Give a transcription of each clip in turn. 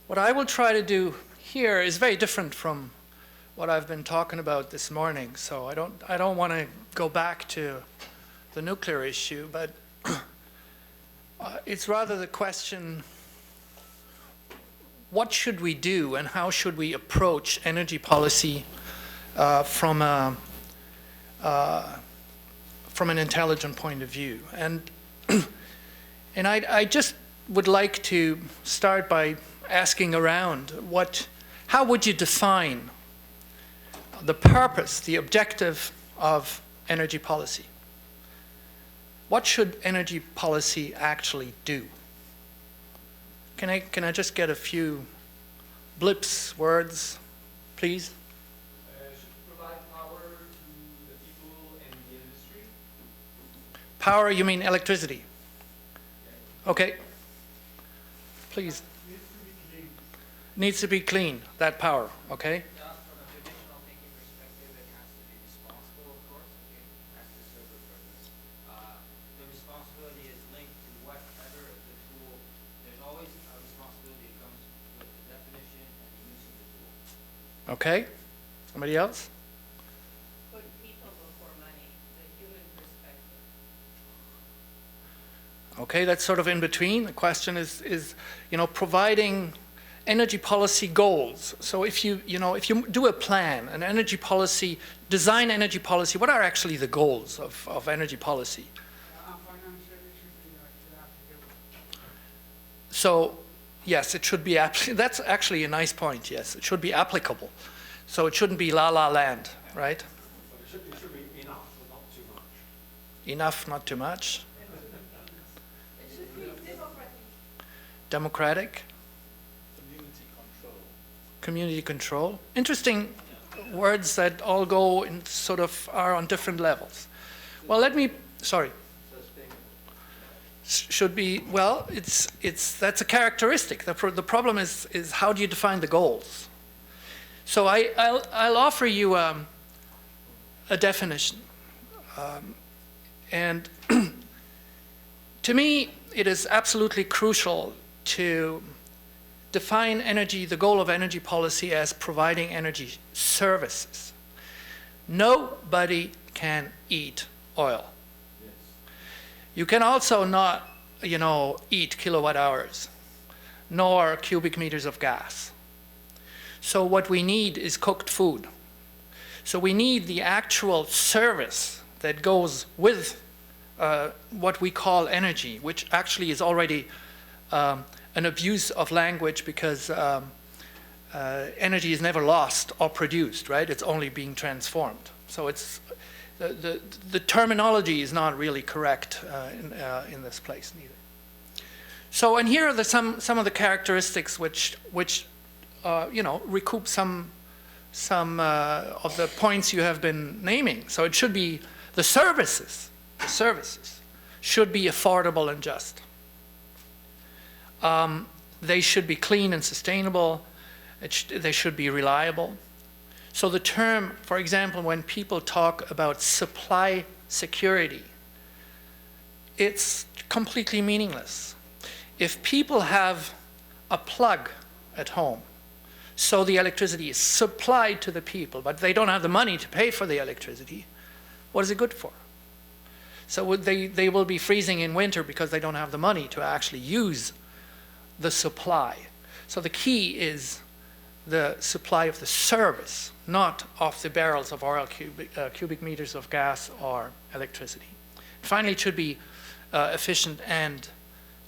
What I will try to do here is very different from what I've been talking about this morning. So I don't want to go back to the nuclear issue, but it's rather the question, what should we do and how should we approach energy policy from an intelligent point of view? And I just would like to start by asking around, how would you define the purpose, the objective of energy policy? What should energy policy actually do? Can I just get a few blips, words, please? Should provide power to the people and the industry. Power, you mean electricity? Okay. Please. Needs to be clean, that power, okay? From a traditional thinking perspective, it has to be responsible, of course, okay? It has to serve a purpose. The responsibility is linked to whatever the tool, there's always a responsibility that comes with the definition and the use of the tool. Okay. Somebody else? Put people before money, the human perspective. Okay, that's sort of in between. The question is providing energy policy goals. So if you do a plan, an energy policy, design energy policy, what are actually the goals of energy policy? So yes, it should be, that's actually a nice point, yes. It should be applicable. So it shouldn't be la la land, right? But it should be enough, but not too much. Enough, not too much. It should be democratic. Democratic. Community control. Interesting words that all go in sort of are on different levels. Well, should be, well, that's a characteristic. The problem is how do you define the goals? So I'll offer you a definition. And to me, it is absolutely crucial to define the goal of energy policy as providing energy services. Nobody can eat oil. Yes. You can also not, eat kilowatt hours, nor cubic meters of gas. So what we need is cooked food. So we need the actual service that goes with what we call energy, which actually is already an abuse of language because energy is never lost or produced, right? It's only being transformed. So it's the terminology is not really correct in this place neither. So, and here are some of the characteristics which recoup some of the points you have been naming. So it should be the services should be affordable and just. They should be clean and sustainable. They should be reliable. So the term, for example, when people talk about supply security, it's completely meaningless. If people have a plug at home, so the electricity is supplied to the people, but they don't have the money to pay for the electricity, what is it good for? So they will be freezing in winter because they don't have the money to actually use the supply. So the key is the supply of the service, not of the barrels of oil, cubic meters of gas or electricity. Finally, it should be efficient and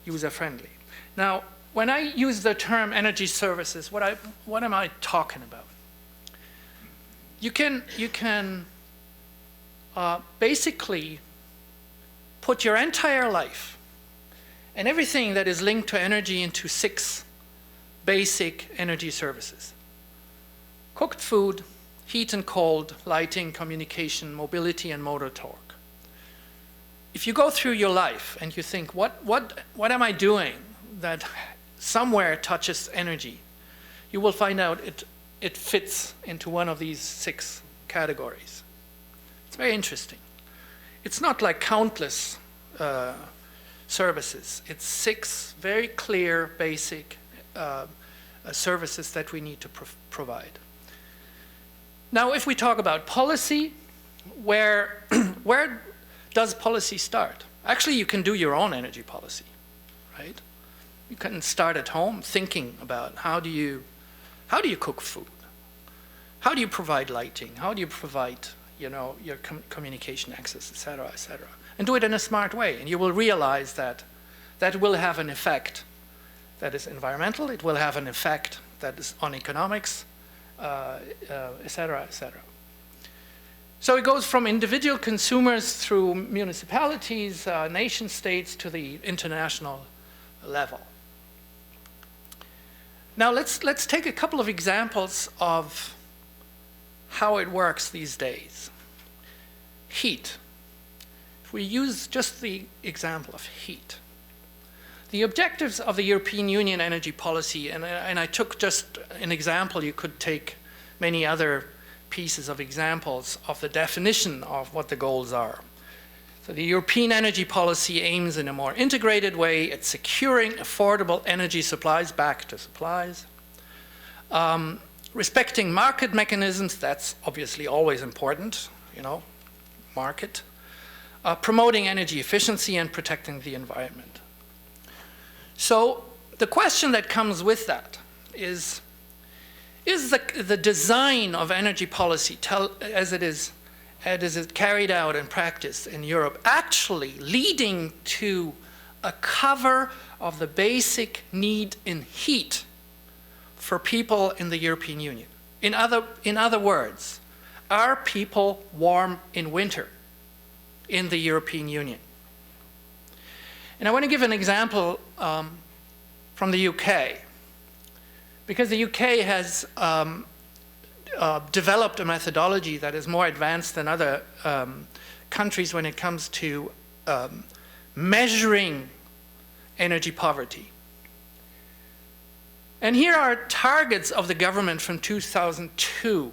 user-friendly. Now, when I use the term energy services, what am I talking about? You can basically put your entire life and everything that is linked to energy into 6 basic energy services. Cooked food, heat and cold, lighting, communication, mobility, and motor torque. If you go through your life and you think, what am I doing that somewhere touches energy, you will find out it fits into one of these 6 categories. It's very interesting. It's not like countless services. It's 6 very clear, basic services that we need to provide. Now, if we talk about policy, where does policy start? Actually, you can do your own energy policy, right? You can start at home thinking about how do you cook food? How do you provide lighting? How do you provide, your communication access, et cetera, and do it in a smart way. And you will realize that that will have an effect that is environmental. It will have an effect that is on economics, et cetera, et cetera. So it goes from individual consumers through municipalities, nation states, to the international level. Now let's take a couple of examples of how it works these days. Heat. If we use just the example of heat. The objectives of the European Union energy policy, and I took just an example, you could take many other pieces of examples of the definition of what the goals are. So the European energy policy aims in a more integrated way at securing affordable energy supplies, back to supplies, respecting market mechanisms, that's obviously always important, market, promoting energy efficiency and protecting the environment. So the question that comes with that is the design of energy policy, as it is carried out and practiced in Europe, actually leading to a cover of the basic need in heat for people in the European Union? In other words, are people warm in winter in the European Union? And I want to give an example from the UK, because the UK has developed a methodology that is more advanced than other countries when it comes to measuring energy poverty. And here are targets of the government from 2002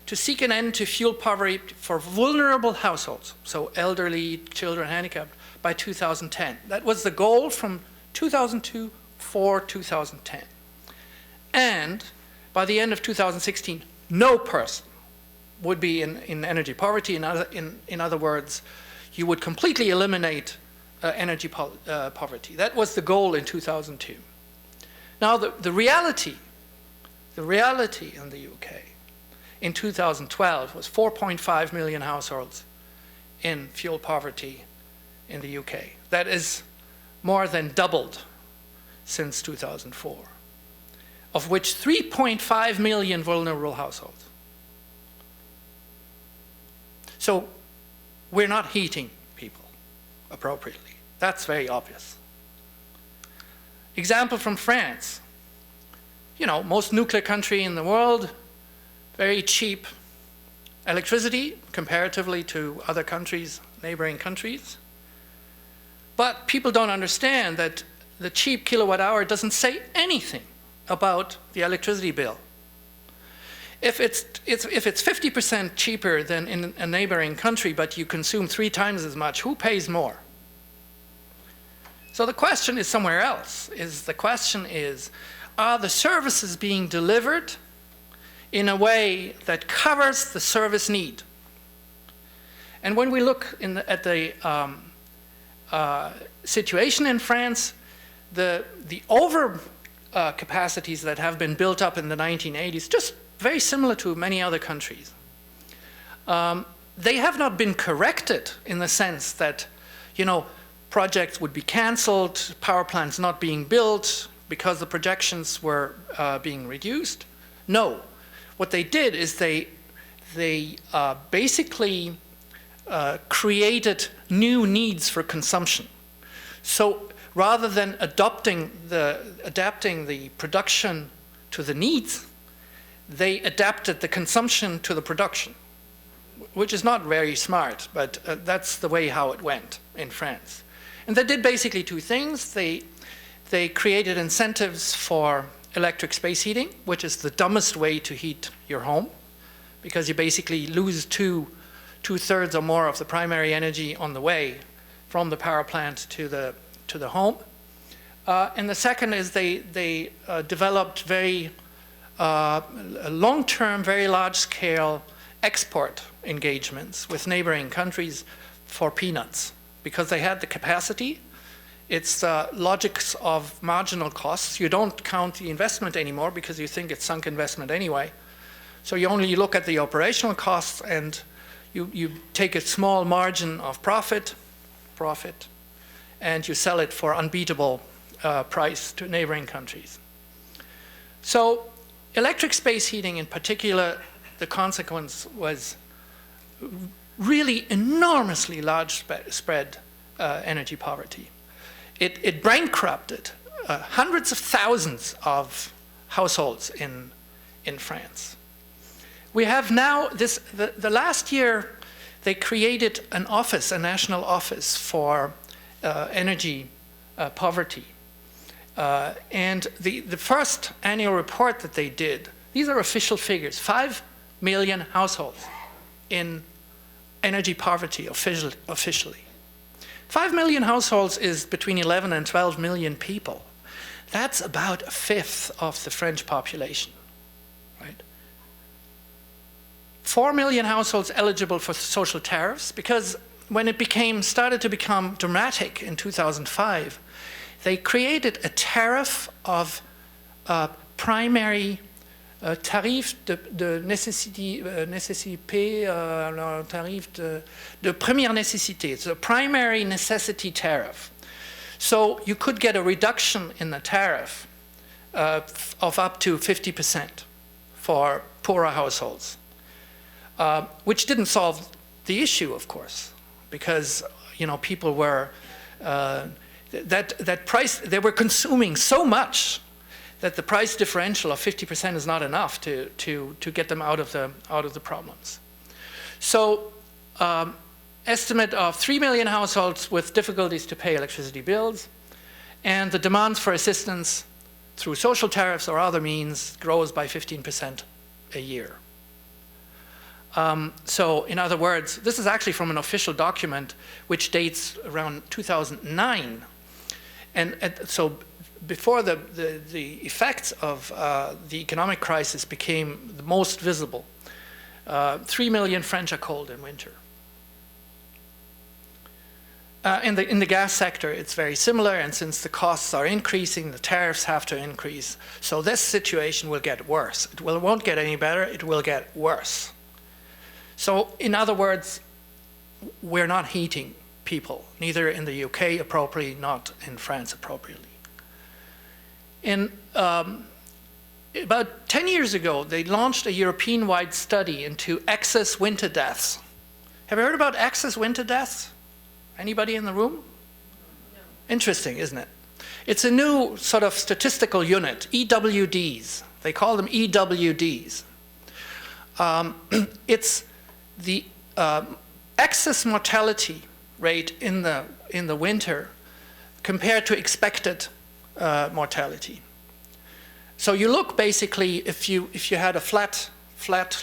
to seek an end to fuel poverty for vulnerable households, so elderly, children, handicapped, by 2010. That was the goal from 2002 for 2010. And by the end of 2016, no person would be in energy poverty. In other words, you would completely eliminate energy poverty. That was the goal in 2002. Now, the reality in the UK in 2012 was 4.5 million households in fuel poverty in the UK. That is more than doubled since 2004, of which 3.5 million vulnerable households. So we're not heating people appropriately. That's very obvious. Example from France. Most nuclear country in the world, very cheap electricity comparatively to other countries, neighboring countries. But people don't understand that the cheap kilowatt hour doesn't say anything about the electricity bill. If it's 50% cheaper than in a neighboring country, but you consume 3 times as much, who pays more? So the question is somewhere else. The question is, are the services being delivered in a way that covers the service need? And when we look at the situation in France, the over capacities that have been built up in the 1980s, just very similar to many other countries, they have not been corrected in the sense that, projects would be canceled, power plants not being built because the projections were being reduced. No. What they did is they basically created new needs for consumption. So rather than adapting the production to the needs, they adapted the consumption to the production, which is not very smart, but that's the way how it went in France. And they did basically 2 things. They created incentives for electric space heating, which is the dumbest way to heat your home, because you basically lose two-thirds or more of the primary energy on the way from the power plant to the home. And the second is they developed very long-term, very large-scale export engagements with neighboring countries for peanuts because they had the capacity. It's logics of marginal costs. You don't count the investment anymore because you think it's sunk investment anyway. So you only look at the operational costs and you take a small margin of profit, and you sell it for unbeatable price to neighboring countries. So electric space heating in particular, the consequence was really enormously large spread energy poverty. It bankrupted hundreds of thousands of households in France. We have now the last year they created an office, a national office for energy poverty. And the first annual report that they did, these are official figures, 5 million households in energy poverty officially. 5 million households is between 11 and 12 million people. That's about a fifth of the French population, right? 4 million households eligible for social tariffs, because when it started to become dramatic in 2005, they created a tariff of primary tarif de nécessité, tarif de première nécessité. It's a primary necessity tariff. So you could get a reduction in the tariff of up to 50% for poorer households, which didn't solve the issue, of course, because people were that price, they were consuming so much that the price differential of 50% is not enough to get them out of the problems. So estimate of 3 million households with difficulties to pay electricity bills, and the demands for assistance through social tariffs or other means grows by 15% a year. So in other words, this is actually from an official document which dates around 2009. And so before the effects of the economic crisis became the most visible, 3 million French are cold in winter. In the gas sector, it's very similar, and since the costs are increasing, the tariffs have to increase. So this situation will get worse. It won't get any better, it will get worse. So in other words, we're not heating people, neither in the UK appropriately, not in France appropriately. In about 10 years ago, they launched a European-wide study into excess winter deaths. Have you heard about excess winter deaths? Anybody in the room? No. Interesting, isn't it? It's a new sort of statistical unit, EWDs. They call them EWDs. It's the excess mortality rate in the winter compared to expected mortality. So you look basically, if you had a flat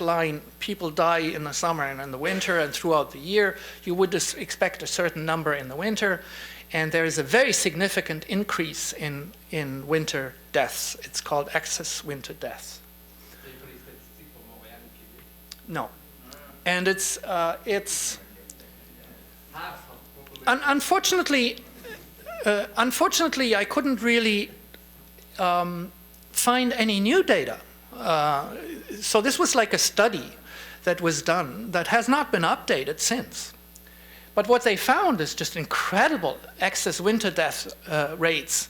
line, people die in the summer and in the winter and throughout the year, you would expect a certain number in the winter, and there is a very significant increase in winter deaths. It's called excess winter deaths. No. And it's unfortunately, I couldn't really find any new data. So this was like a study that was done that has not been updated since. But what they found is just incredible excess winter death rates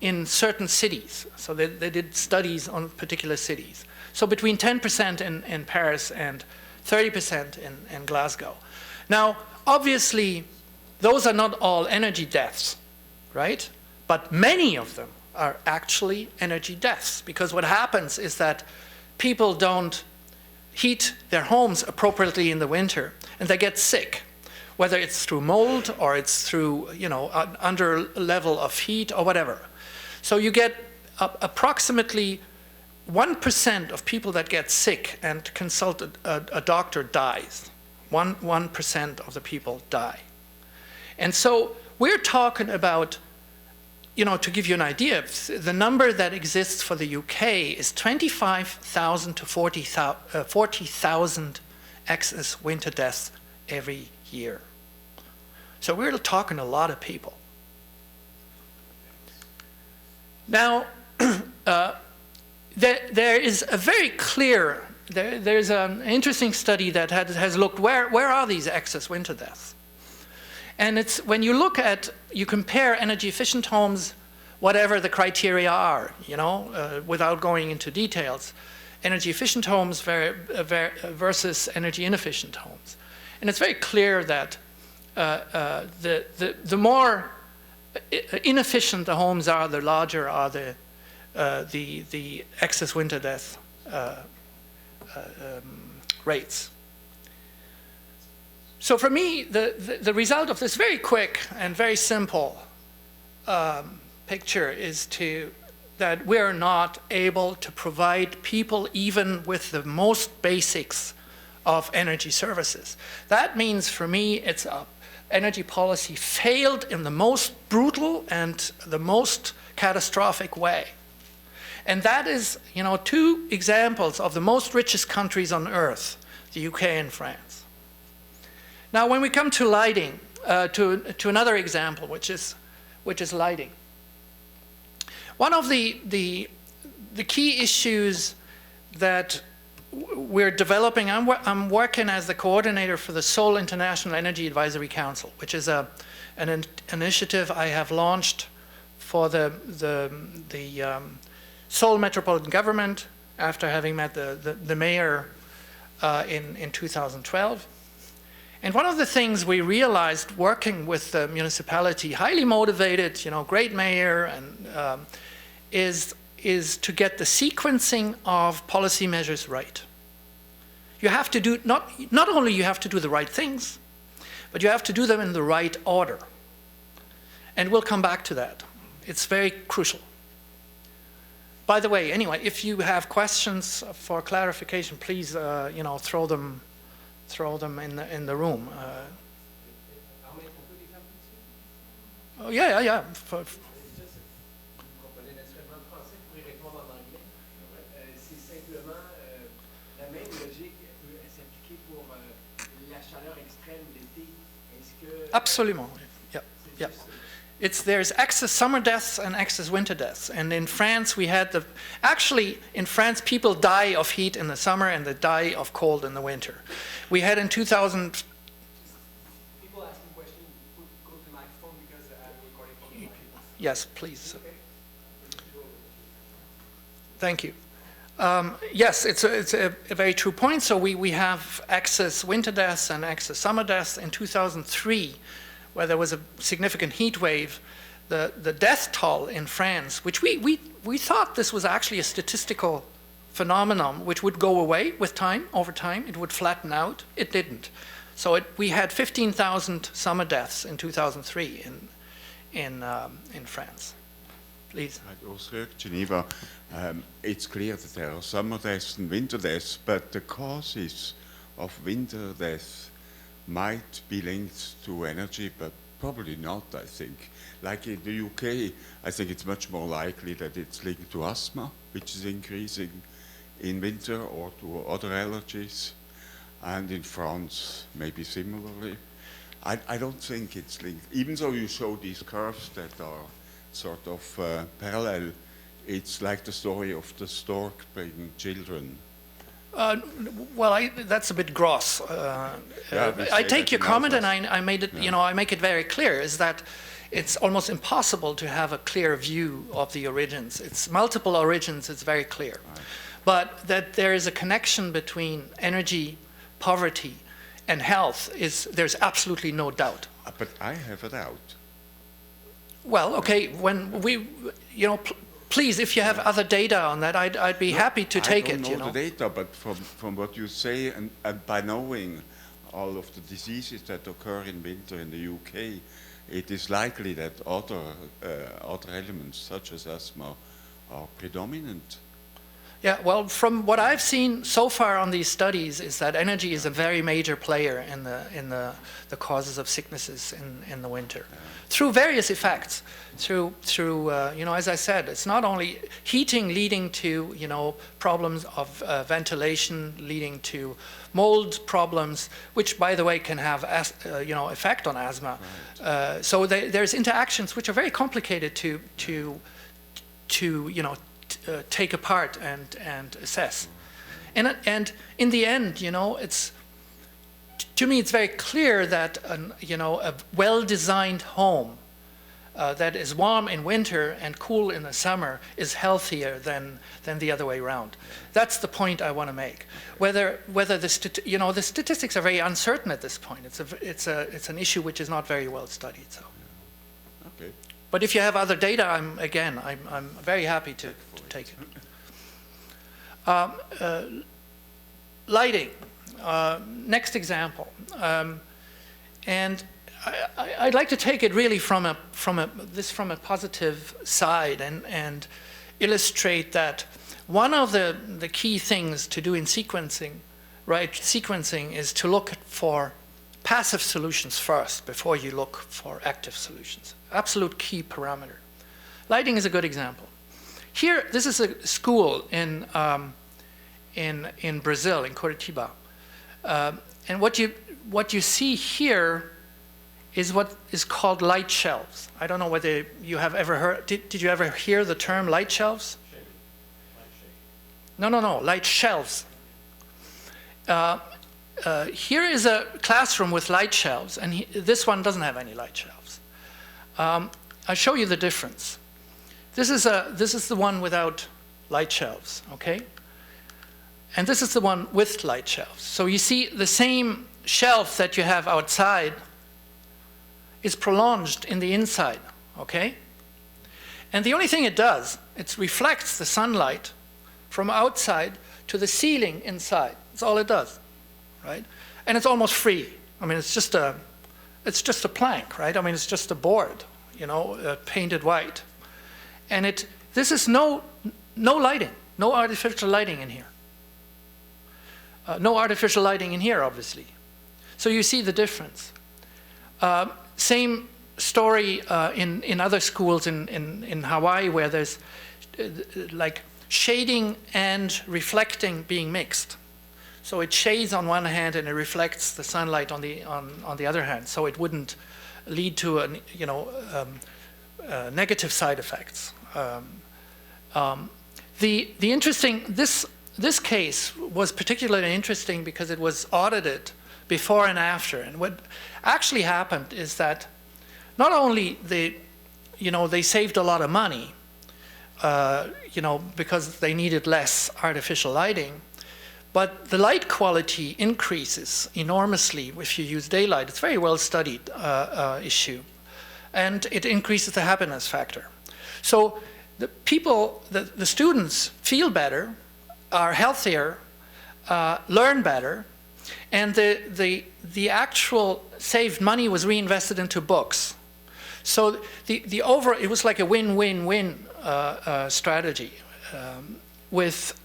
in certain cities. So they did studies on particular cities. So between 10% in Paris and 30% in Glasgow. Now, obviously, those are not all energy deaths, right? But many of them are actually energy deaths, because what happens is that people don't heat their homes appropriately in the winter, and they get sick, whether it's through mold or it's through, under level of heat or whatever. So you get approximately 1% of people that get sick and consult a doctor dies. 1% of the people die. And so we're talking about, you know, to give you an idea, the number that exists for the UK is 25,000 to 40,000 excess winter deaths every year. So we're talking a lot of people. Now, there is a very clear, there's an interesting study that has looked where are these excess winter deaths? And it's when you look at, you compare energy efficient homes, whatever the criteria are, you know, without going into details, energy efficient homes versus energy inefficient homes. And it's very clear that the more inefficient the homes are, the larger are the excess winter death rates. So for me, the result of this very quick and very simple picture is that we're not able to provide people even with the most basics of energy services. That means for me, it's energy policy failed in the most brutal and the most catastrophic way. And that is, you know, two examples of the most richest countries on earth, the UK and France. Now, when we come to lighting, to another example, which is lighting. One of the key issues that we're developing, I'm working as the coordinator for the Seoul International Energy Advisory Council, which is an initiative I have launched for the Seoul Metropolitan Government after having met the mayor in 2012. And one of the things we realized working with the municipality, highly motivated, you know, great mayor, and is to get the sequencing of policy measures right. You have to do, not only you have to do the right things, but you have to do them in the right order. And we'll come back to that. It's very crucial. By the way, anyway, if you have questions for clarification, please, you know, throw them in the room. Oh, yeah. Absolutely. Yeah. There's excess summer deaths and excess winter deaths. And in France, we had in France, people die of heat in the summer and they die of cold in the winter. We had in 2000... People asking questions, go to the microphone because I'm recording from the microphone. Yes, please. Okay. Thank you. Yes, it's a very true point. So we have excess winter deaths and excess summer deaths. In 2003, where there was a significant heat wave, the death toll in France, which we thought this was actually a statistical phenomenon which would go away with time, over time, it would flatten out. It didn't. So we had 15,000 summer deaths in 2003 in France. Please. Also, Geneva, it's clear that there are summer deaths and winter deaths, but the causes of winter deaths might be linked to energy, but probably not, I think. Like in the UK, I think it's much more likely that it's linked to asthma, which is increasing in winter, or to other allergies. And in France, maybe similarly. I don't think it's linked. Even though you show these curves that are sort of parallel, it's like the story of the stork bringing children. Well, that's a bit gross. I take your comment, and I made it. Yeah. You know, I make it very clear. Is that it's almost impossible to have a clear view of the origins. It's multiple origins. It's very clear, right. But that there is a connection between energy, poverty, and health there's absolutely no doubt. But I have a doubt. Well, okay. When we, you know. Please, if you have other data on that, I'd be happy to take it. I don't know the data, but from what you say, and by knowing all of the diseases that occur in winter in the UK, it is likely that other elements, such as asthma, are predominant. Yeah, well, from what I've seen so far on these studies is that energy is a very major player in the causes of sicknesses in the winter, through various effects. Through you know, as I said, it's not only heating leading to, you know, problems of ventilation, leading to mold problems, which, by the way, can have you know, effect on asthma. Right. So there's interactions which are very complicated to you know, take apart and assess. And in the end, you know, to me it's very clear that you know, a well-designed home that is warm in winter and cool in the summer is healthier than the other way around. That's the point I want to make. Whether you know, the statistics are very uncertain at this point. It's an issue which is not very well studied. So. Okay. But if you have other data, I'm very happy to take it. Lighting, next example, and I'd like to take it really from a positive side and illustrate that one of the key things to do in sequencing, right? Sequencing is to look for passive solutions first before you look for active solutions. Absolute key parameter. Lighting is a good example. Here, this is a school in Brazil, in Curitiba, and what you see here is what is called light shelves. I don't know whether you have ever heard. Did you ever hear the term light shelves? No, light shelves. Here is a classroom with light shelves, and this one doesn't have any light shelves. I'll show you the difference. This is the one without light shelves, okay? And this is the one with light shelves. So you see the same shelf that you have outside is prolonged in the inside, okay? And the only thing it does, it reflects the sunlight from outside to the ceiling inside. That's all it does, right? And it's almost free. I mean, it's just a plank, right? I mean, it's just a board, you know, painted white. And this is no lighting, no artificial lighting in here. No artificial lighting in here, obviously. So you see the difference. Same story in other schools in Hawaii, where there's like shading and reflecting being mixed. So it shades on one hand and it reflects the sunlight on the other hand. So it wouldn't lead to negative side effects. The interesting this case was particularly interesting because it was audited before and after. And what actually happened is that not only they saved a lot of money, because they needed less artificial lighting, but the light quality increases enormously if you use daylight. It's a very well studied issue, and it increases the happiness factor. So the students feel better, are healthier, learn better, and the actual saved money was reinvested into books. So it was like a win-win-win strategy with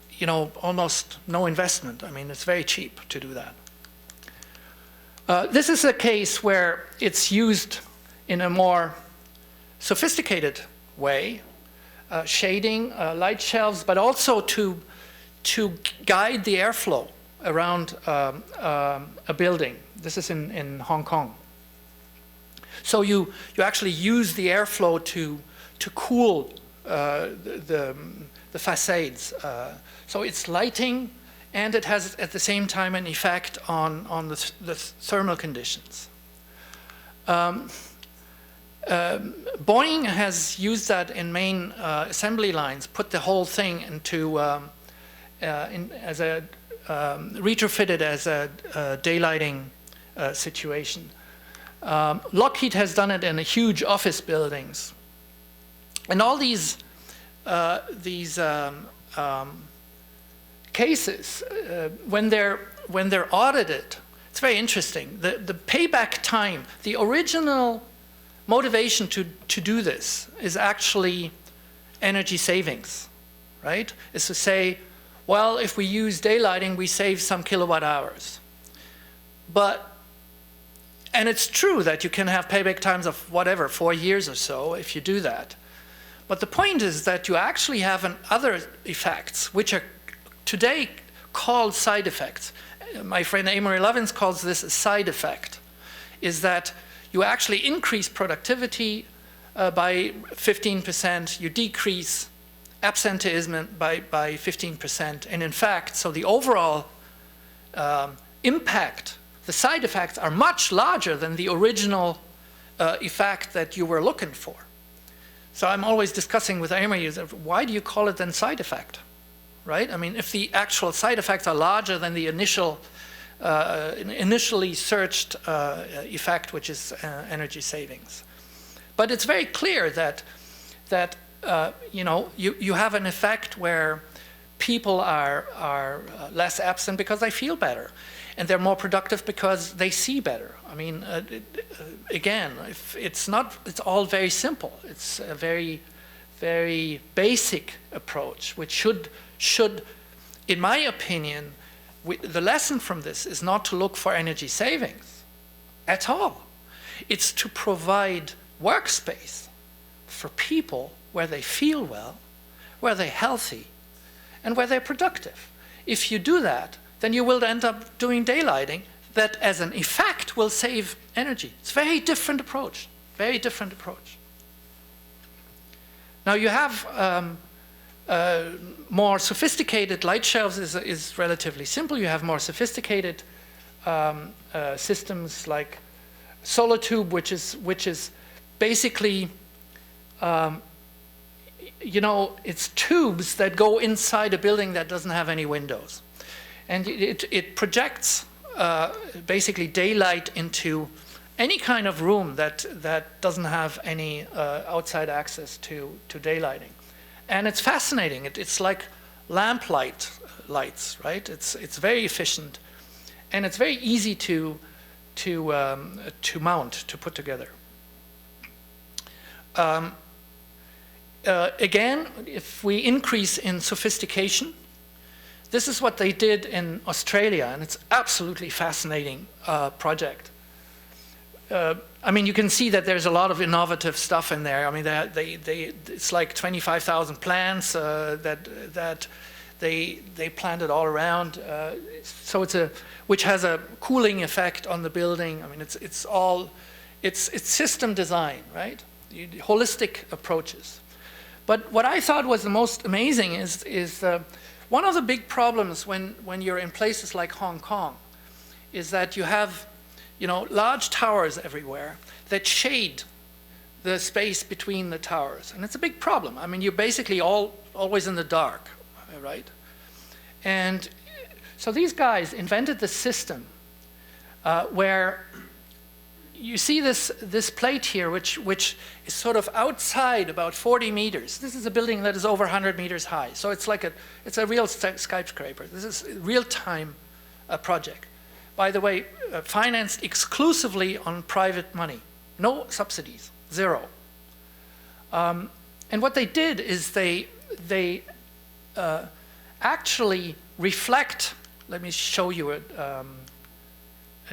almost no investment. I mean, it's very cheap to do that. This is a case where it's used in a more sophisticated way, shading, light shelves, but also to guide the airflow around a building. This is in Hong Kong. So you actually use the airflow to cool the facades. So it's lighting, and it has at the same time an effect on the thermal conditions. Boeing has used that in main assembly lines, put the whole thing into retrofitted as a daylighting situation. Lockheed has done it in huge office buildings, and all these cases, when they're audited, it's very interesting. The payback time, the original motivation to do this is actually energy savings, right? Is to say, well, if we use daylighting, we save some kilowatt hours. And it's true that you can have payback times of whatever, 4 years or so if you do that. But the point is that you actually have other effects, which are today called side effects. My friend Amory Lovins calls this a side effect, is that you actually increase productivity by 15%, you decrease absenteeism by 15%. And in fact, so the overall impact, the side effects are much larger than the original effect that you were looking for. So I'm always discussing with Amory, why do you call it then side effect, right? I mean, if the actual side effects are larger than the initially searched effect, which is energy savings. But it's very clear that you have an effect where people are less absent because they feel better, and they're more productive because they see better. I mean, again, it's all very simple. It's a very, very basic approach, which should, in my opinion, the lesson from this is not to look for energy savings at all. It's to provide workspace for people where they feel well, where they're healthy, and where they're productive. If you do that, then you will end up doing daylighting that as an effect will save energy. It's a very different approach, very different approach. Now you have more sophisticated light shelves is relatively simple. You have more sophisticated systems like solar tube, which is basically it's tubes that go inside a building that doesn't have any windows, and it projects basically daylight into any kind of room that doesn't have any outside access to daylighting. And it's fascinating. It's like lamp lights, right? It's very efficient, and it's very easy to mount, to put together. Again, if we increase in sophistication, this is what they did in Australia, and it's absolutely fascinating project. I mean, you can see that there's a lot of innovative stuff in there. I mean, it's like 25,000 plants that they planted all around. So which has a cooling effect on the building. I mean, it's system design, right? Holistic approaches. But what I thought was the most amazing is one of the big problems when you're in places like Hong Kong is that you have large towers everywhere that shade the space between the towers. And it's a big problem. I mean, you're basically always in the dark, right? And so these guys invented the system where you see this plate here, which is sort of outside about 40 meters. This is a building that is over 100 meters high. So it's a real skyscraper. This is a real-time project. By the way, financed exclusively on private money. No subsidies, zero. And what they did is they actually reflect. Let me show you a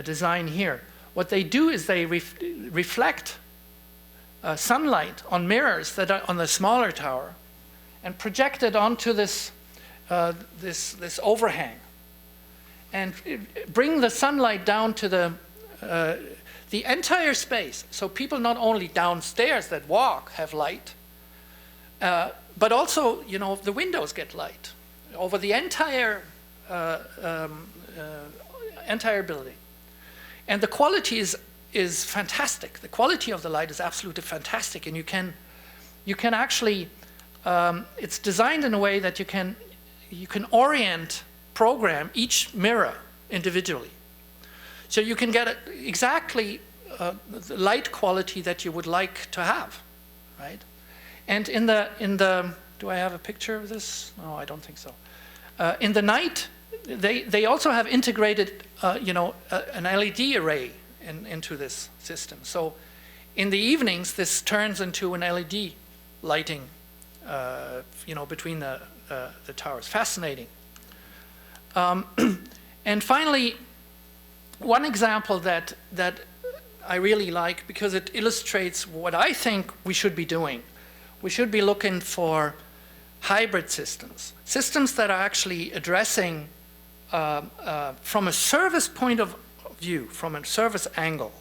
design here. What they do is they reflect sunlight on mirrors that are on the smaller tower and project it onto this overhang, and bring the sunlight down to the entire space. So people not only downstairs that walk have light, but also the windows get light over the entire building. And the quality is fantastic. The quality of the light is absolutely fantastic, and you can actually it's designed in a way that you can program each mirror individually, so you can get exactly the light quality that you would like to have, right? And in the do I have a picture of this? No, I don't think so. In the night, they also have integrated an LED array into this system. So in the evenings, this turns into an LED lighting between the towers. Fascinating. And finally, one example that I really like, because it illustrates what I think we should be doing. We should be looking for hybrid systems, systems that are actually addressing, from a service point of view, from a service angle,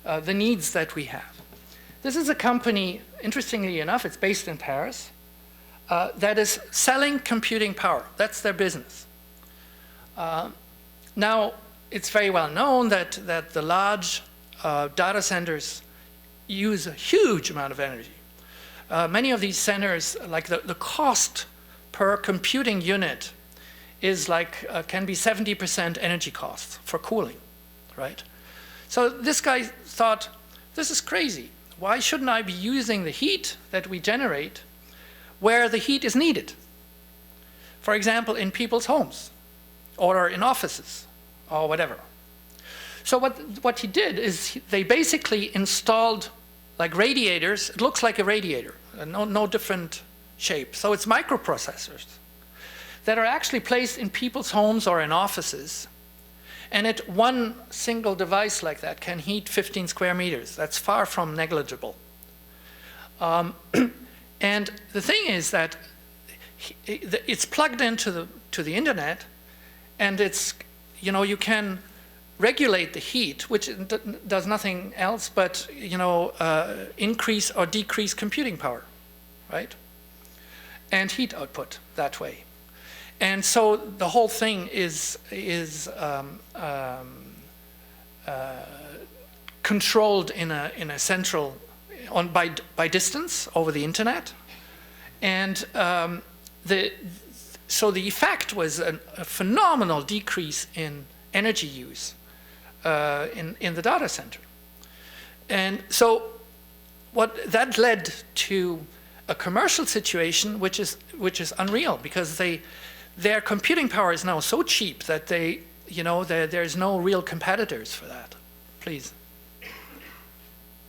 the needs that we have. This is a company, interestingly enough, it's based in Paris, that is selling computing power. That's their business. Now, it's very well known that the large data centers use a huge amount of energy. Many of these centers, like the cost per computing unit is like, can be 70% energy costs for cooling, right? So this guy thought, this is crazy. Why shouldn't I be using the heat that we generate where the heat is needed? For example, in people's homes or in offices or whatever. So what he did is they basically installed like radiators. It looks like a radiator, no different shape. So it's microprocessors that are actually placed in people's homes or in offices. And one single device like that can heat 15 square meters. That's far from negligible. And the thing is that it's plugged into the internet, and it's, you can regulate the heat, which does nothing else but, increase or decrease computing power, right? And heat output that way. And so the whole thing is controlled in a central, by distance over the internet. And so the effect was a phenomenal decrease in energy use in the data center. And so what that led to a commercial situation which is unreal, because their computing power is now so cheap that there's no real competitors for that. Please.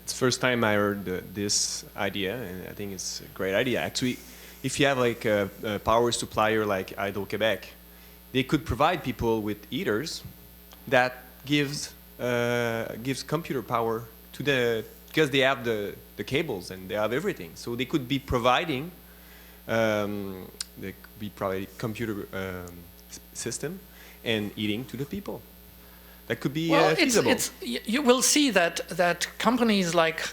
It's the first time I heard this idea, and I think it's a great idea. Actually, if you have like a power supplier like Hydro-Québec, they could provide people with heaters that gives computer power to because they have the cables and they have everything. So they could be providing computer system and heating to the people. That could be feasible. You will see that companies like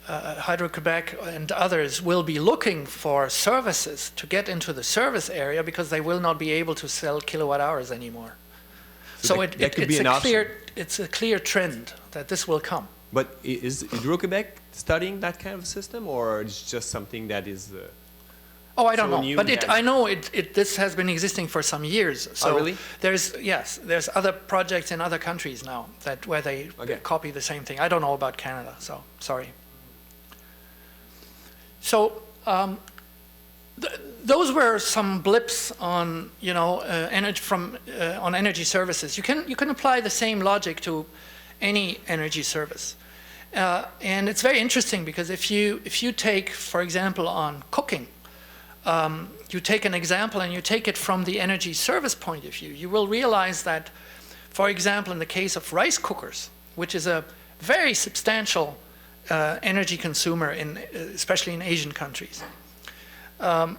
Hydro-Québec and others will be looking for services to get into the service area, because they will not be able to sell kilowatt hours anymore. So it's a clear trend that this will come. But is Hydro-Québec studying that kind of system, or it's just something that is? I don't know, but I know this has been existing for some years. So really? There's other projects in other countries now where they copy the same thing. I don't know about Canada, so sorry. So those were some blips on energy services. You can apply the same logic to any energy service, and it's very interesting, because if you take, for example, on cooking. You take an example and you take it from the energy service point of view, you will realize that, for example, in the case of rice cookers, which is a very substantial energy consumer, especially in Asian countries, the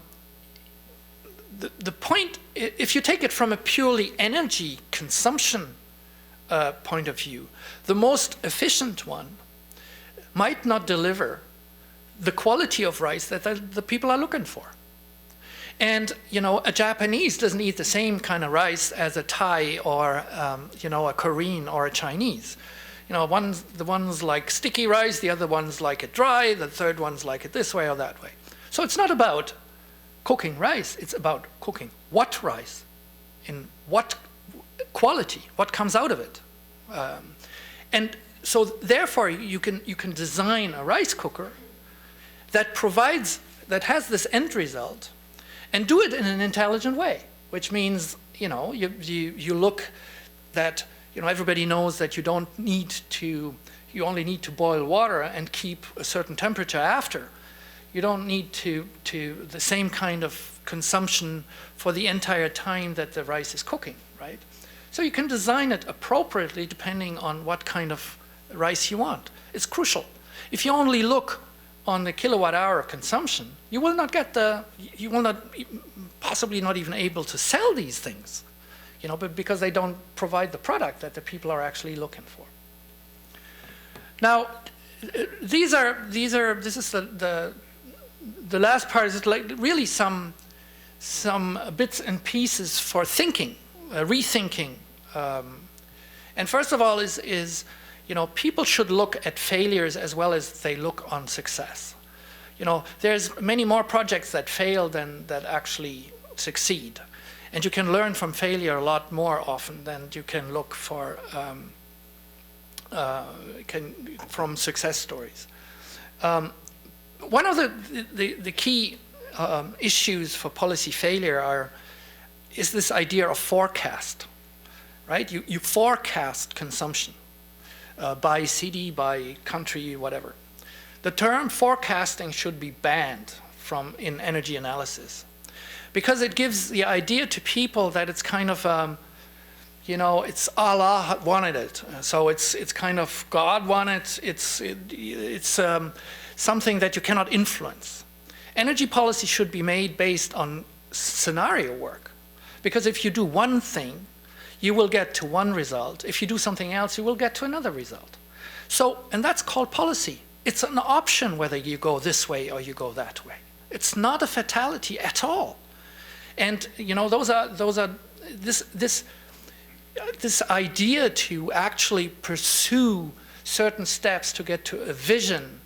point, if you take it from a purely energy consumption point of view, the most efficient one might not deliver the quality of rice that the people are looking for. And a Japanese doesn't eat the same kind of rice as a Thai or a Korean or a Chinese. The ones like sticky rice, the other ones like it dry, the third ones like it this way or that way. So it's not about cooking rice, it's about cooking what rice, in what quality, what comes out of it. And so therefore you can design a rice cooker that has this end result, and do it in an intelligent way, which means, you look that, everybody knows that you only need to boil water and keep a certain temperature after. you don't need the same kind of consumption for the entire time that the rice is cooking, right? So you can design it appropriately depending on what kind of rice you want. It's crucial. If you only look on the kilowatt hour of consumption, you will not get you will not, possibly not even able to sell these things, you know, but because they don't provide the product that the people are actually looking for. Now, this is the last part is like really some bits and pieces for thinking, rethinking. And first of all is, you know, people should look at failures as well as they look on success. You know, there's many more projects that fail than that actually succeed. And you can learn from failure a lot more often than you can look for from success stories. One of the key issues for policy failure is this idea of forecast, right? You forecast consumption by city, by country, whatever. The term forecasting should be banned in energy analysis because it gives the idea to people that it's kind of you know, it's Allah wanted it, so it's kind of God wanted. It's something that you cannot influence. Energy policy should be made based on scenario work, because if you do one thing, you will get to one result. If you do something else, you will get to another result. So, and that's called policy. It's an option whether you go this way or you go that way. It's not a fatality at all. And you know, this idea to actually pursue certain steps to get to a vision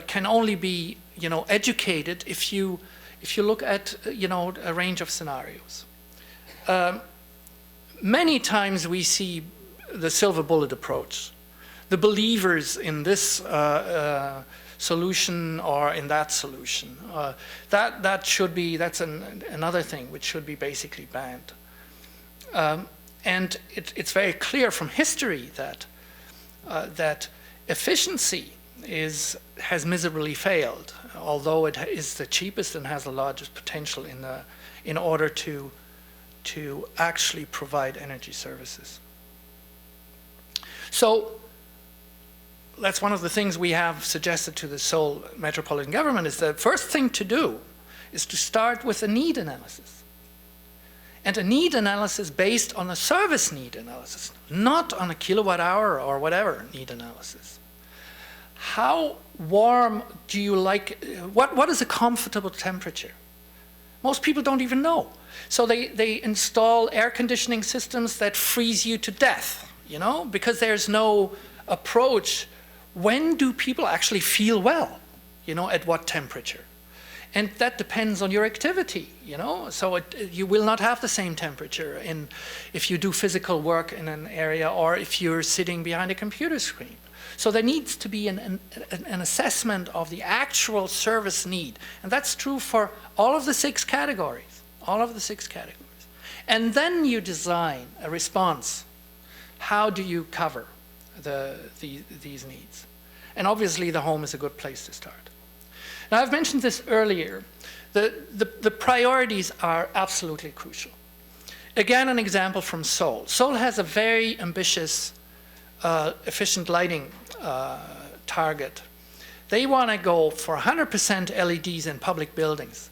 can only be, you know, educated if you look at, you know, a range of scenarios. Many times we see the silver bullet approach, the believers in this solution or in that solution. That's another thing which should be basically banned. And it's very clear from history that efficiency has miserably failed, although it is the cheapest and has the largest potential in order to actually provide energy services. So that's one of the things we have suggested to the Seoul Metropolitan Government, is the first thing to do is to start with a need analysis. And a need analysis based on a service need analysis, not on a kilowatt hour or whatever need analysis. How warm do you like, what is a comfortable temperature? Most people don't even know. So they install air conditioning systems that freeze you to death, you know, because there's no approach. When do people actually feel well, you know, at what temperature? And that depends on your activity, you know. So you will not have the same temperature if you do physical work in an area or if you're sitting behind a computer screen. So there needs to be an assessment of the actual service need. And that's true for all of the 6 categories, all of the 6 categories. And then you design a response. How do you cover these needs? And obviously the home is a good place to start. Now, I've mentioned this earlier. The priorities are absolutely crucial. Again, an example from Seoul. Seoul has a very ambitious, efficient lighting target. They want to go for 100% LEDs in public buildings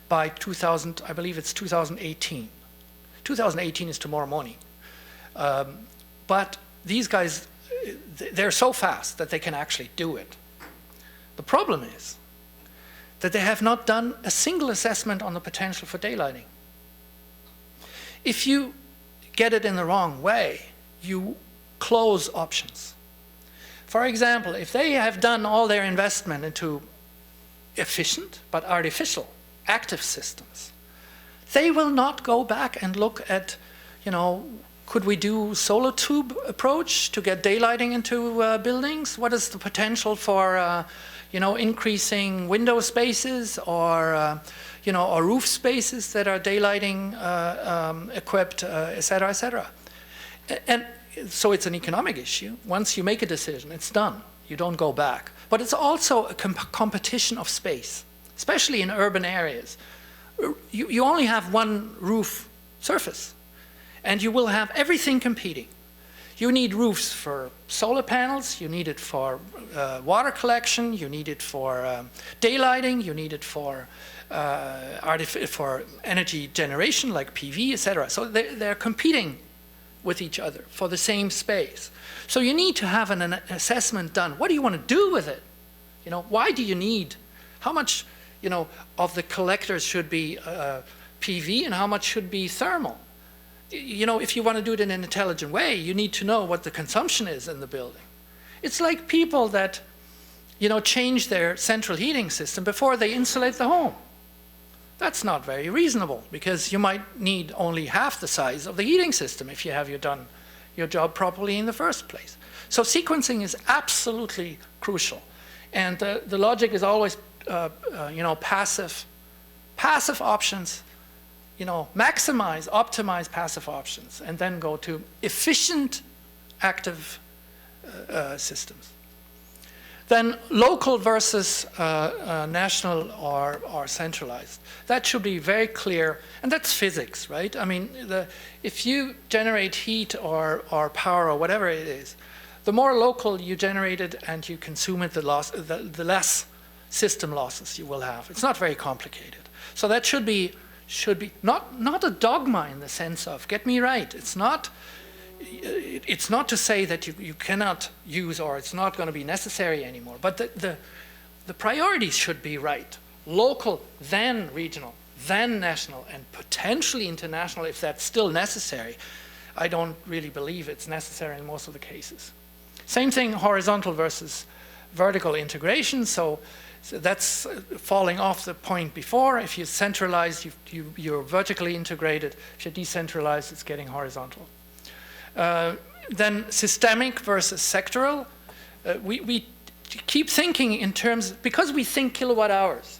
by 2000, I believe it's 2018. 2018 is tomorrow morning. But these guys, they're so fast that they can actually do it. The problem is that they have not done a single assessment on the potential for daylighting. If you get it in the wrong way, you close options. For example, if they have done all their investment into efficient but artificial active systems, they will not go back and look at, you know, could we do solar tube approach to get daylighting into buildings? What is the potential for you know, increasing window spaces or, you know, or roof spaces that are daylighting equipped, et cetera, et cetera. And so it's an economic issue. Once you make a decision, it's done. You don't go back. But it's also a competition of space, especially in urban areas. You only have one roof surface, and you will have everything competing. You need roofs for solar panels, you need it for water collection, you need it for daylighting, you need it for energy generation like PV, etc. So they're competing with each other for the same space. So you need to have an assessment done. What do you want to do with it? You know, why do you need, how much, you know, of the collectors should be PV and how much should be thermal? You know, if you want to do it in an intelligent way, you need to know what the consumption is in the building. It's like people that, you know, change their central heating system before they insulate the home. That's not very reasonable, because you might need only half the size of the heating system if you have done your job properly in the first place. So sequencing is absolutely crucial. And the logic is always, you know, passive options, you know, optimize passive options, and then go to efficient active systems. Then local versus national or centralized. That should be very clear, and that's physics, right? I mean, if you generate heat or power or whatever it is, the more local you generate it and you consume it, the less system losses you will have. It's not very complicated. So that should be not a dogma in the sense of, get me right, it's not to say that you cannot use or it's not going to be necessary anymore, but the priorities should be right. Local, then regional, then national, and potentially international if that's still necessary. I don't really believe it's necessary in most of the cases. Same thing, horizontal versus vertical integration. So that's falling off the point before. If you centralize, you're vertically integrated. If you decentralize, it's getting horizontal. Then systemic versus sectoral. We keep thinking in terms, because we think kilowatt hours.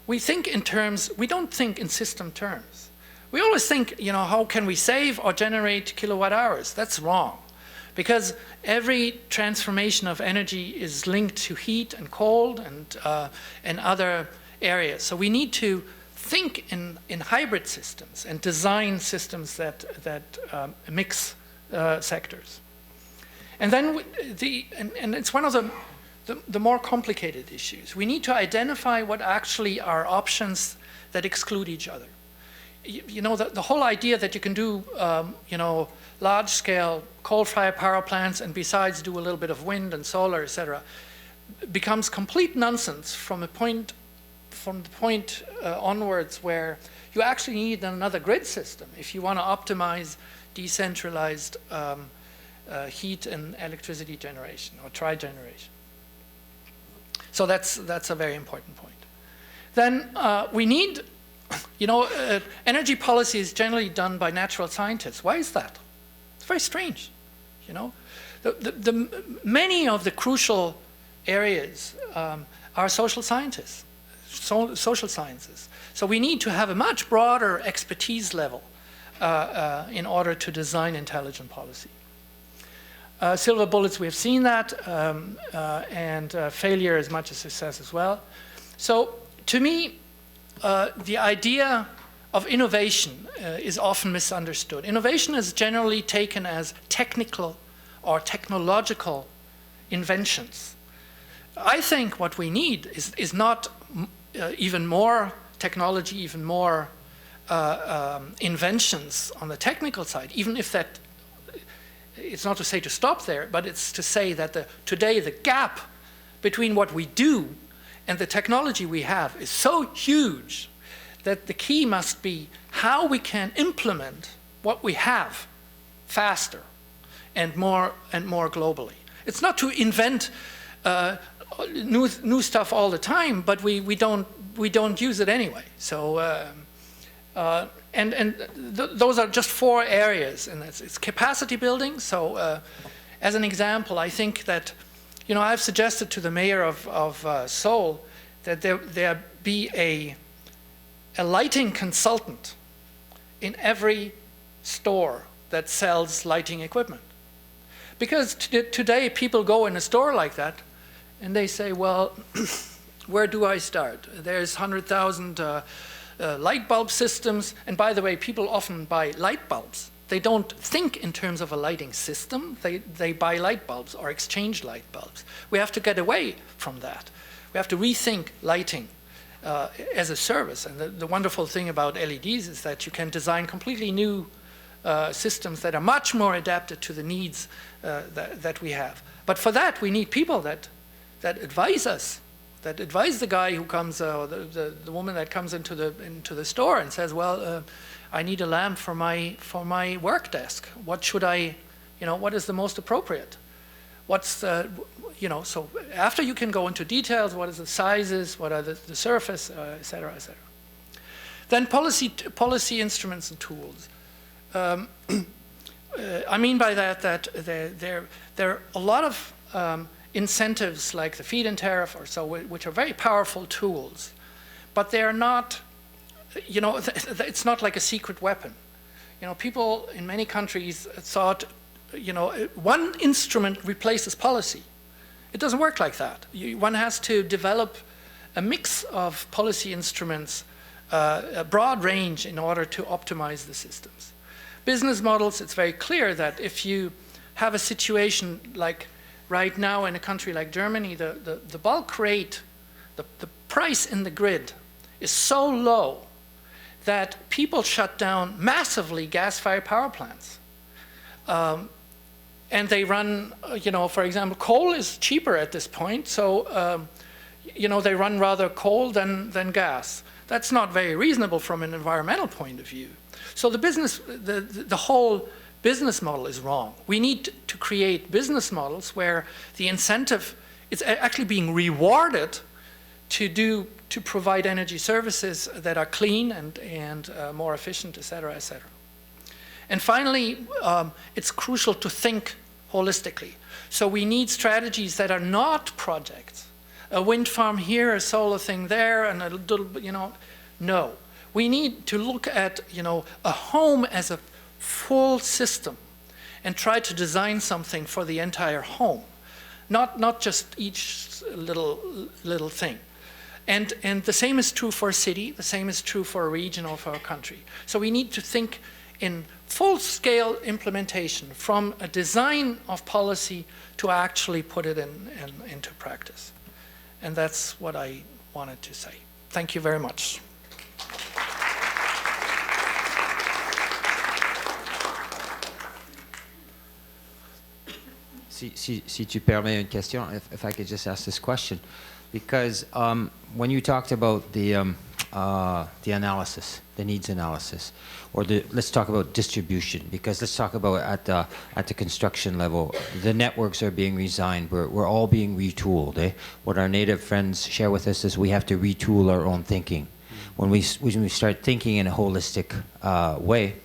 We think in terms, we don't think in system terms. We always think, you know, how can we save or generate kilowatt hours? That's wrong. Because every transformation of energy is linked to heat and cold and other areas. So we need to think in hybrid systems and design systems that mix sectors. And then and it's one of the more complicated issues. We need to identify what actually are options that exclude each other. You know, the whole idea that you can do, you know, large-scale coal-fired power plants and besides do a little bit of wind and solar, etc., becomes complete nonsense from the point onwards where you actually need another grid system if you want to optimize decentralized heat and electricity generation or tri-generation. So that's a very important point. Then we need, you know, energy policy is generally done by natural scientists. Why is that? It's very strange, you know. Many of the crucial areas are social scientists, social sciences. So we need to have a much broader expertise level in order to design intelligent policy. Silver bullets, we have seen that, and failure as much as success as well. So to me, the idea of innovation is often misunderstood. Innovation is generally taken as technical or technological inventions. I think what we need is not even more technology, even more inventions on the technical side, even if that, it's not to say to stop there, but it's to say that today the gap between what we do and the technology we have is so huge that the key must be how we can implement what we have faster and more globally. It's not to invent new stuff all the time, but we don't use it anyway. So those are just 4 areas, and it's capacity building. So as an example, I think that, you know, I've suggested to the mayor of Seoul that there be a lighting consultant in every store that sells lighting equipment. Because today people go in a store like that And they say, well, where do I start? There's 100,000 light bulb systems. And by the way, people often buy light bulbs. They don't think in terms of a lighting system. They buy light bulbs or exchange light bulbs. We have to get away from that. We have to rethink lighting as a service. And the wonderful thing about LEDs is that you can design completely new systems that are much more adapted to the needs that we have. But for that, we need people that advise us, that advise the guy who comes, or the woman that comes into the store and says, well, I need a lamp for my work desk. What should I, what is the most appropriate? What's the, so after you can go into details, what is the sizes, what are the surface, et cetera, et cetera. Then policy instruments and tools. I mean by that there are a lot of incentives like the feed-in tariff or so, which are very powerful tools, but they're not, it's not like a secret weapon. People in many countries thought, one instrument replaces policy. It doesn't work like that. One has to develop a mix of policy instruments, a broad range in order to optimize the systems. Business models, it's very clear that if you have a situation like right now in a country like Germany, the bulk rate, the price in the grid is so low that people shut down massively gas-fired power plants. And they run, for example, coal is cheaper at this point, so they run rather coal than gas. That's not very reasonable from an environmental point of view. So the whole business model is wrong. We need to create business models where the incentive is actually being rewarded to provide energy services that are clean and more efficient, et cetera, et cetera. And finally, it's crucial to think holistically. So we need strategies that are not projects. A wind farm here, a solar thing there, and a little, no. We need to look at, a home as a full system and try to design something for the entire home, not just each little thing. And the same is true for a city, the same is true for a region or for a country. So we need to think in full-scale implementation from a design of policy to actually put it into practice. And that's what I wanted to say. Thank you very much. Si tu permets une question, if I could just ask this question, because when you talked about the analysis, the needs analysis, or let's talk about distribution, because let's talk about at the construction level, the networks are being redesigned. We're all being retooled. What our native friends share with us is we have to retool our own thinking. When we start thinking in a holistic way,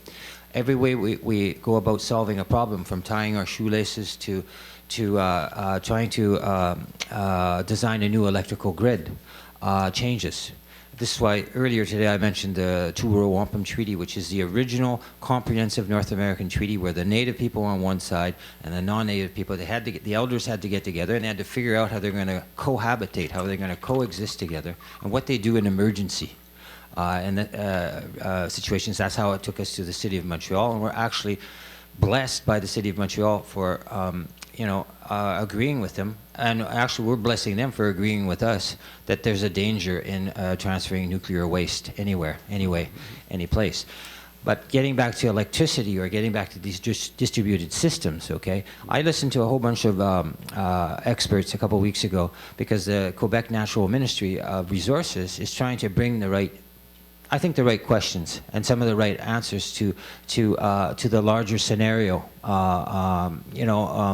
every way we go about solving a problem, from tying our shoelaces to trying to design a new electrical grid, changes. This is why earlier today I mentioned the Truro Wampum Treaty, which is the original comprehensive North American treaty where the native people on one side and the non-native people, the elders had to get together and they had to figure out how they're going to cohabitate, how they're going to coexist together, and what they do in emergency. Situations. That's how it took us to the City of Montreal, and we're actually blessed by the City of Montreal for agreeing with them, and actually we're blessing them for agreeing with us that there's a danger in transferring nuclear waste anywhere, anyway, any place. But getting back to electricity, or getting back to these distributed systems, okay? I listened to a whole bunch of experts a couple weeks ago because the Quebec Natural Ministry of Resources is trying to bring the right questions and some of the right answers to the larger scenario,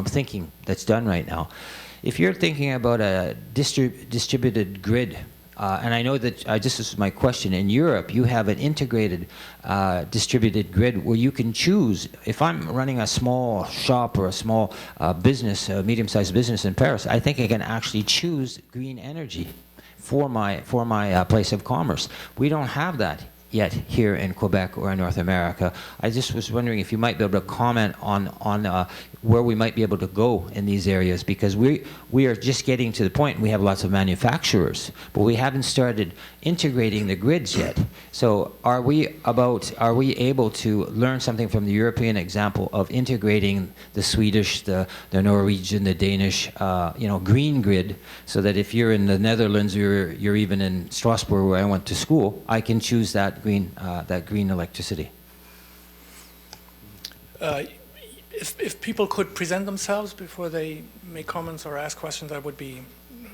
thinking that's done right now. If you're thinking about a distributed grid, and I know that this is my question, in Europe you have an integrated distributed grid where you can choose. If I'm running a small shop or a small business, a medium-sized business in Paris, I think I can actually choose green energy for my place of commerce. We don't have that yet here in Quebec or in North America. I just was wondering if you might be able to comment on where we might be able to go in these areas, because we are just getting to the point, we have lots of manufacturers, but we haven't started integrating the grids yet. So are we able to learn something from the European example of integrating the Swedish, the Norwegian, the Danish, green grid, so that if you're in the Netherlands or you're even in Strasbourg where I went to school, I can choose that green electricity? If people could present themselves before they make comments or ask questions, that would be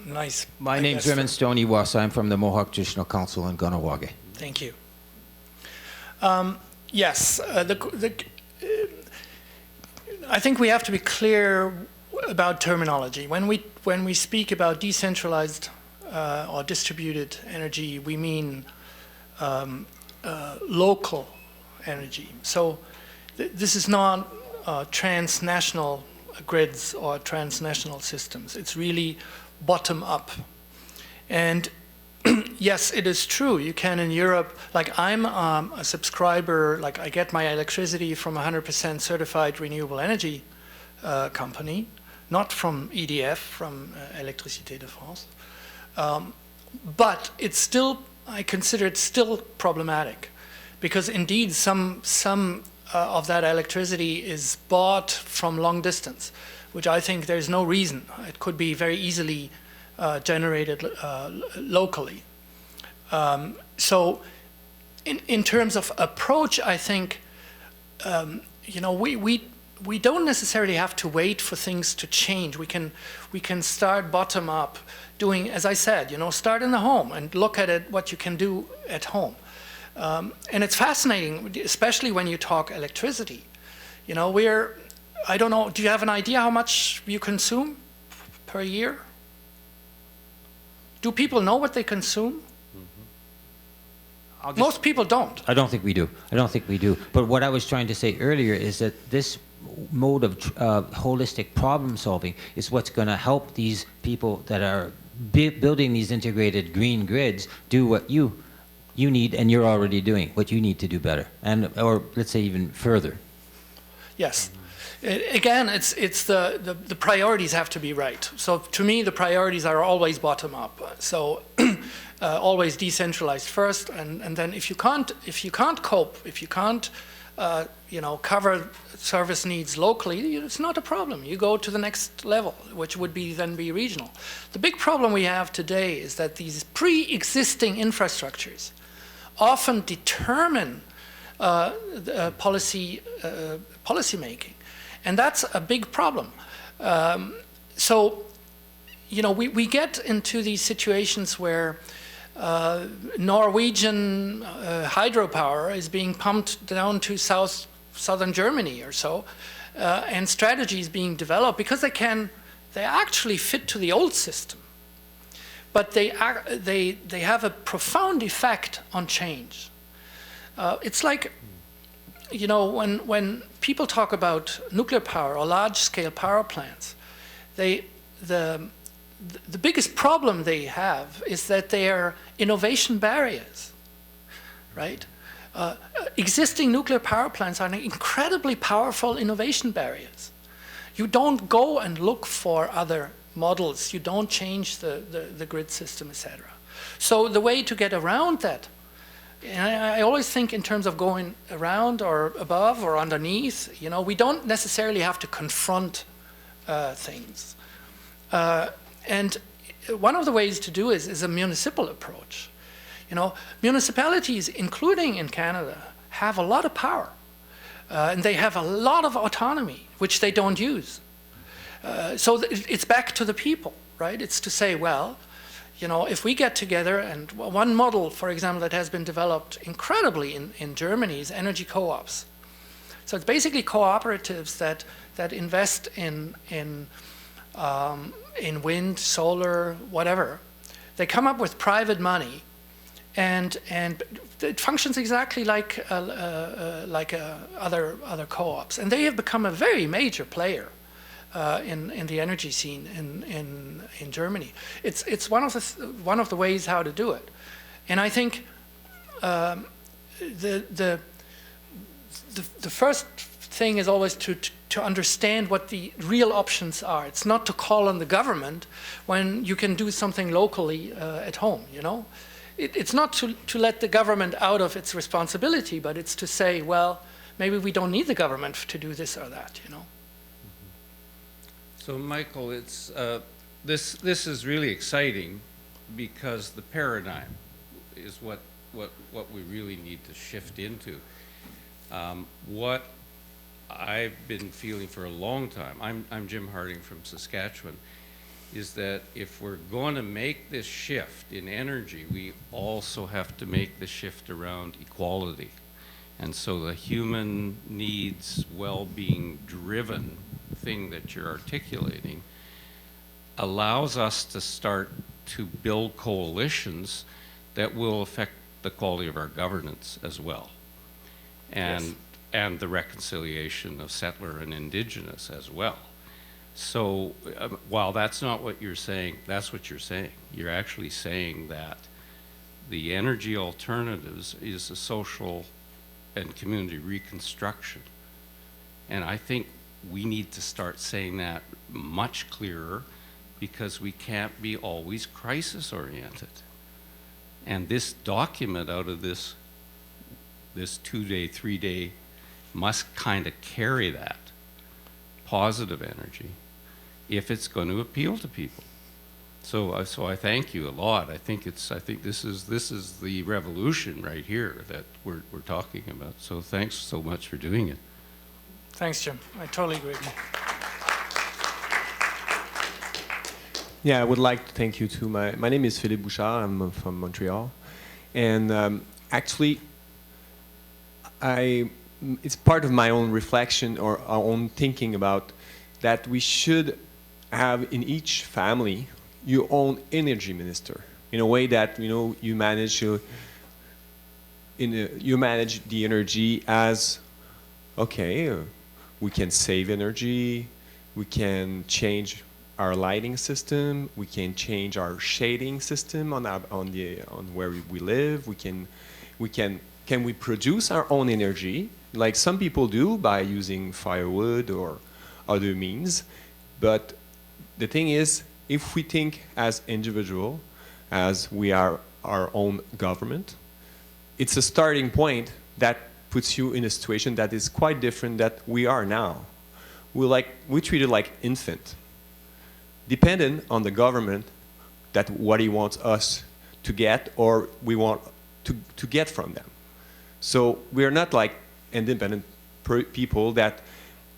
nice. My name's Raymond Stoney Was. I'm from the Mohawk Traditional Council in Kahnawake. Thank you. Yes, I think we have to be clear about terminology. When we speak about decentralized or distributed energy, we mean local energy. So this is not transnational grids or transnational systems. It's really bottom up. And yes, it is true. You can in Europe, like I'm a subscriber, like I get my electricity from a 100% certified renewable energy company, not from EDF, from Électricité de France. But it's still, I consider it still problematic, because indeed some of that electricity is bought from long distance, which I think there's no reason. It could be very easily generated locally. So in terms of approach, I think, we don't necessarily have to wait for things to change. We can start bottom up, doing, as I said, start in the home and look at it, what you can do at home. And it's fascinating, especially when you talk electricity. I don't know, do you have an idea how much you consume per year? Do people know what they consume? Most people don't. I don't think we do. But what I was trying to say earlier is that this mode of holistic problem solving is what's going to help these people that are building these integrated green grids do what you need, and you're already doing what you need to do better, or let's say even further. Yes. Again, it's the priorities have to be right. So to me, the priorities are always bottom up. So always decentralized first, and then if you can't cope, if you can't cover service needs locally, it's not a problem. You go to the next level, which would then be regional. The big problem we have today is that these pre-existing infrastructures often determine policy making, and that's a big problem. We get into these situations where Norwegian hydropower is being pumped down to southern Germany or so, and strategies being developed because they actually fit to the old system, but they have a profound effect on change. It's like, when people talk about nuclear power or large-scale power plants, the biggest problem they have is that they are innovation barriers, right? Existing nuclear power plants are incredibly powerful innovation barriers. You don't go and look for other models. You don't change the grid system, etc. So the way to get around that, and I always think in terms of going around or above or underneath, we don't necessarily have to confront things. And one of the ways to do is a municipal approach. Municipalities, including in Canada, have a lot of power. And they have a lot of autonomy, which they don't use. So it's back to the people, right? It's to say, well, if we get together, and one model, for example, that has been developed incredibly in Germany is energy co-ops. So it's basically cooperatives that invest in wind, solar, whatever. They come up with private money, and it functions exactly like other co-ops. And they have become a very major player in the energy scene in Germany. It's one of the ways how to do it. And I think the first thing is always to understand what the real options are. It's not to call on the government when you can do something locally at home, you know? It's not to let the government out of its responsibility, but it's to say, well, maybe we don't need the government to do this or that, you know? So, Michael, it's, this is really exciting because the paradigm is what we really need to shift into. What I've been feeling for a long time, I'm Jim Harding from Saskatchewan, is that if we're going to make this shift in energy, we also have to make the shift around equality. And so the human needs, well-being driven thing that you're articulating allows us to start to build coalitions that will affect the quality of our governance as well. And, yes. And the reconciliation of settler and indigenous as well. So while that's not what you're saying, that's what you're saying. You're actually saying that the energy alternatives is a social and community reconstruction. And I think we need to start saying that much clearer because we can't be always crisis oriented. And this document out of this 2-day, 3-day must kind of carry that positive energy if it's going to appeal to people. So I thank you a lot. I think this is the revolution right here that we're talking about. So thanks so much for doing it. Thanks, Jim. I totally agree. Yeah, I would like to thank you too. My name is Philippe Bouchard. I'm from Montreal, and actually, it's part of my own reflection or our own thinking about that we should have in each family your own energy minister in a way that you manage you manage the energy as okay. We can save energy. We can change our lighting system. We can change our shading system on where we live. Can we produce our own energy like some people do by using firewood or other means? But the thing is, if we think as individual, as we are our own government, it's a starting point that puts you in a situation that is quite different that we are now. We treat it like infant, dependent on the government that what he wants us to get or we want to get from them. So we are not like independent people that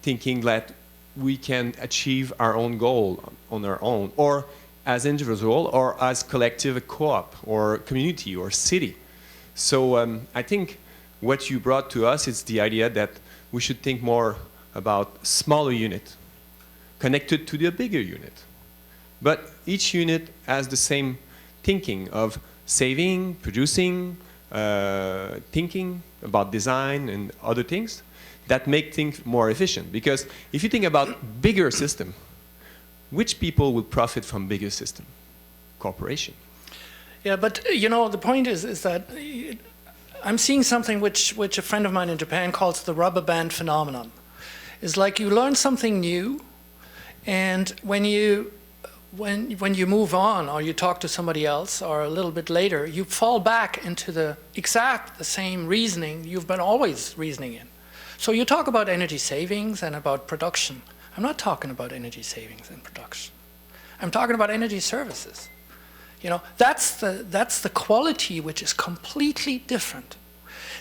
thinking that we can achieve our own goal on our own, or as individual, or as collective, a co-op, or community, or city. So I think what you brought to us is the idea that we should think more about smaller unit connected to the bigger unit. But each unit has the same thinking of saving, producing, thinking about design and other things that make things more efficient. Because if you think about bigger system, which people will profit from bigger system? Corporation. Yeah, but the point is that I'm seeing something which a friend of mine in Japan calls the rubber band phenomenon. It's like you learn something new, and when you move on or you talk to somebody else or a little bit later, you fall back into the same reasoning you've been always reasoning in. So you talk about energy savings and about production. I'm not talking about energy savings and production. I'm talking about energy services. That's the quality which is completely different.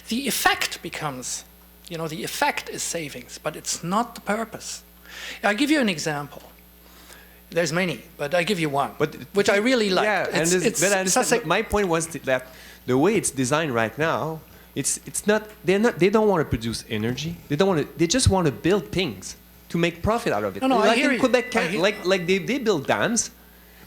The effect becomes, the effect is savings, but it's not the purpose. I'll give you an example. There's many, but I give you one, which I really like. Yeah, my point was that the way it's designed right now, it's not. They don't want to produce energy. They just want to build things to make profit out of it. No, like I hear in Quebec, they build dams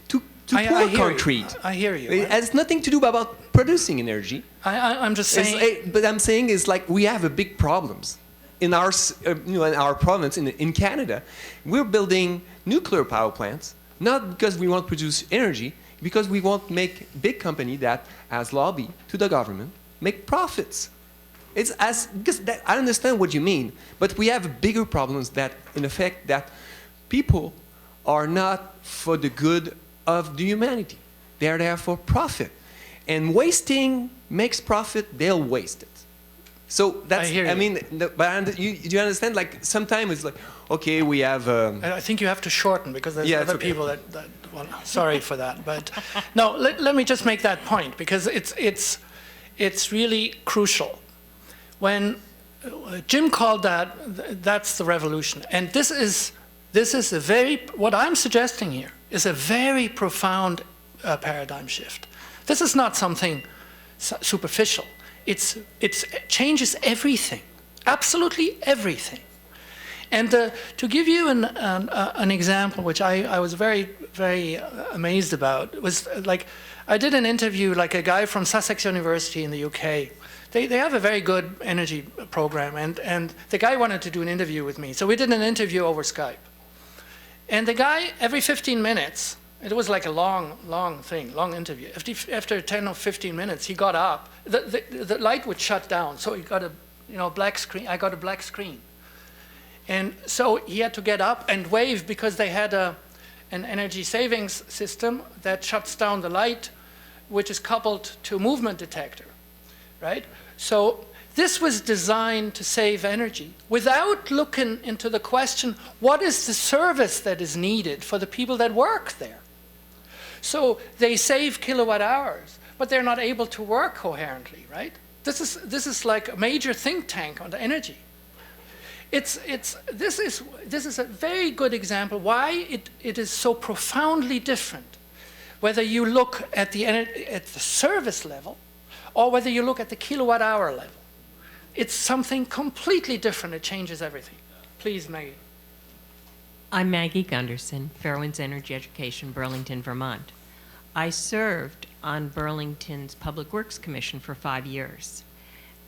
to pour concrete. I hear you. It has nothing to do about producing energy. I'm just saying. But I'm saying is like we have a big problems in our in our province in Canada. We're building nuclear power plants not because we want to produce energy, because we want to make big company that has lobby to the government make profits. It's as, because that, I understand what you mean, but we have bigger problems that, in effect, that people are not for the good of the humanity. They are there for profit. And wasting makes profit, they'll waste it. So that's, I hear you. mean, but you understand, like, sometimes it's like, okay, we have... I think you have to shorten because there's Yeah, other it's okay. people that well, sorry for that. But no, let me just make that point because it's really crucial. When Jim called that's the revolution. And this is a very, what I'm suggesting here is a very profound paradigm shift. This is not something superficial. It changes everything, absolutely everything. And to give you an example, which I was very, very amazed about, was like, I did an interview, like a guy from Sussex University in the UK. They have a very good energy program, and the guy wanted to do an interview with me. So we did an interview over Skype. And the guy, every 15 minutes, it was like a long interview. After 10 or 15 minutes, he got up. The light would shut down, so he got a black screen. I got a black screen. And so he had to get up and wave because they had an energy savings system that shuts down the light, which is coupled to a movement detector, right? So this was designed to save energy without looking into the question, what is the service that is needed for the people that work there? So they save kilowatt hours, but they're not able to work coherently, right? This is like a major think tank on the energy. This is a very good example why it is so profoundly different, whether you look at the service level or whether you look at the kilowatt hour level. It's something completely different. It changes everything. Please, Maggie. I'm Maggie Gunderson, Fairwinds Energy Education, Burlington, Vermont. I served on Burlington's Public Works Commission for 5 years.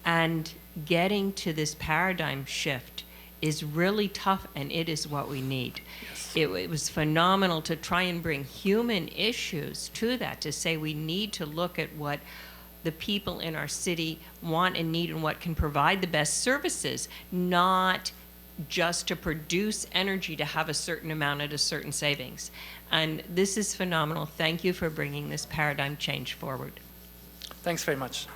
And getting to this paradigm shift is really tough, and it is what we need. Yes. It was phenomenal to try and bring human issues to that, to say we need to look at what the people in our city want and need and what can provide the best services, not just to produce energy to have a certain amount at a certain savings. And this is phenomenal. Thank you for bringing this paradigm change forward. Thanks very much.